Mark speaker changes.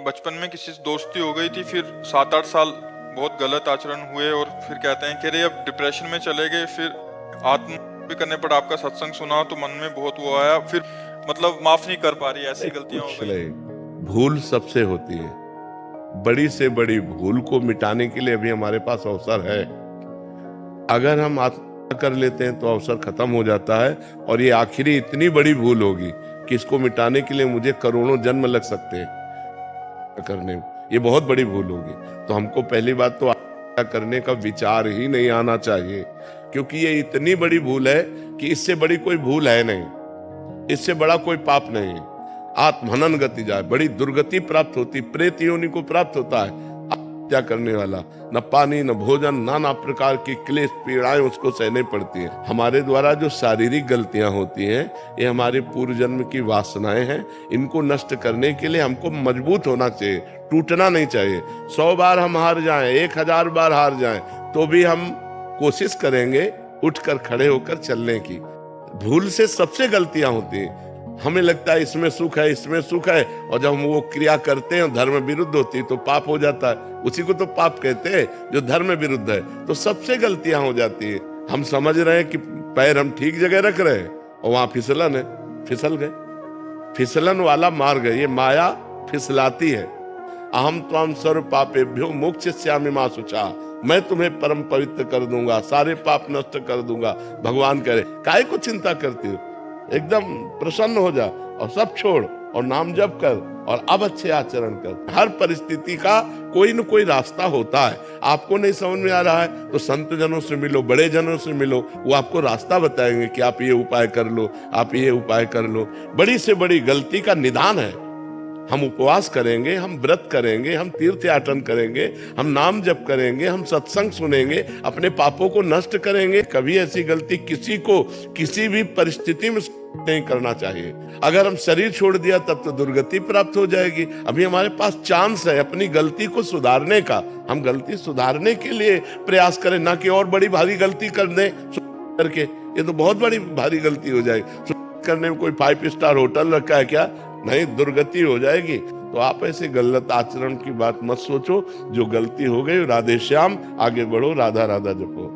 Speaker 1: बचपन में किसी से दोस्ती हो गई थी, फिर 7-8 साल बहुत गलत आचरण हुए और फिर कहते हैं कि अरे अब डिप्रेशन में चले गए। फिर आत्महत्या भी करने पर आपका सत्संग सुना तो मन में बहुत वो आया, फिर मतलब माफ नहीं कर पा रही, ऐसी गलतियां हो
Speaker 2: कुछ
Speaker 1: गई।
Speaker 2: नहीं, भूल सबसे होती है। बड़ी से बड़ी भूल को मिटाने के लिए अभी हमारे पास अवसर है। अगर हम आत्महत्या कर लेते हैं तो अवसर खत्म हो जाता है, और ये आखिरी इतनी बड़ी भूल होगी कि इसको मिटाने के लिए मुझे करोड़ों जन्म लग सकते हैं करने में। ये बहुत बड़ी भूल होगी। तो हमको पहली बात तो आत्महत्या करने का विचार ही नहीं आना चाहिए, क्योंकि ये इतनी बड़ी भूल है कि इससे बड़ी कोई भूल है नहीं, इससे बड़ा कोई पाप नहीं है। आत्महनन गति जाए, बड़ी दुर्गति प्राप्त होती, प्रेत योनि को प्राप्त होता है हत्या करने वाला। न पानी न भोजन, नाना प्रकार की क्लेश पीड़ाएं उसको सहने पड़ती हैं। हमारे द्वारा जो शारीरिक गलतियां होती हैं, ये हमारे पूर्व जन्म की वासनाएं हैं। इनको नष्ट करने के लिए हमको मजबूत होना चाहिए, टूटना नहीं चाहिए। 100 बार हम हार जाएं, 1000 बार हार जाएं, तो भी हम कोशिश करेंगे उठकर खड़े होकर चलने की। भूल से सबसे गलतियां होती हैं। हमें लगता है इसमें सुख है, इसमें सुख है, और जब हम वो क्रिया करते हैं धर्म विरुद्ध होती है तो पाप हो जाता है। उसी को तो पाप कहते हैं जो धर्म विरुद्ध है। तो सबसे गलतियां हो जाती है। हम समझ रहे हैं कि पैर हम ठीक जगह रख रहे हैं और वहां फिसलन है, फिसल गए। फिसलन वाला मार्ग है, ये माया फिसलाती है। अहम त्वाम सर्व पापेभ्यो मोक्षयिष्यामि मा शुचा, मैं तुम्हें परम पवित्र कर दूंगा, सारे पाप नष्ट कर दूंगा। भगवान करे, काहे को चिंता करती हो, एकदम प्रसन्न हो जा और सब छोड़ और नाम जप कर और अब अच्छे आचरण कर। हर परिस्थिति का कोई न कोई रास्ता होता है। आपको नहीं समझ में आ रहा है तो संत जनों से मिलो, बड़े जनों से मिलो, वो आपको रास्ता बताएंगे कि आप ये उपाय कर लो, आप ये उपाय कर लो। बड़ी से बड़ी गलती का निदान है। हम उपवास करेंगे, हम व्रत करेंगे, हम तीर्थ याटन करेंगे, हम नाम जप करेंगे, हम सत्संग सुनेंगे, अपने पापों को नष्ट करेंगे। कभी ऐसी गलती किसी को किसी भी परिस्थिति में नहीं करना चाहिए। अगर हम शरीर छोड़ दिया तब तो दुर्गति प्राप्त हो जाएगी। अभी हमारे पास चांस है अपनी गलती को सुधारने का। हम गलती सुधारने के लिए प्रयास करें, ना कि और बड़ी भारी गलती कर दें करके। ये तो बहुत बड़ी भारी गलती हो जाएगी। करने में कोई 5 स्टार होटल रखा है क्या? नहीं, दुर्गति हो जाएगी। तो आप ऐसे गलत आचरण की बात मत सोचो। जो गलती हो गई, राधे श्याम, आगे बढ़ो, राधा राधा जपो।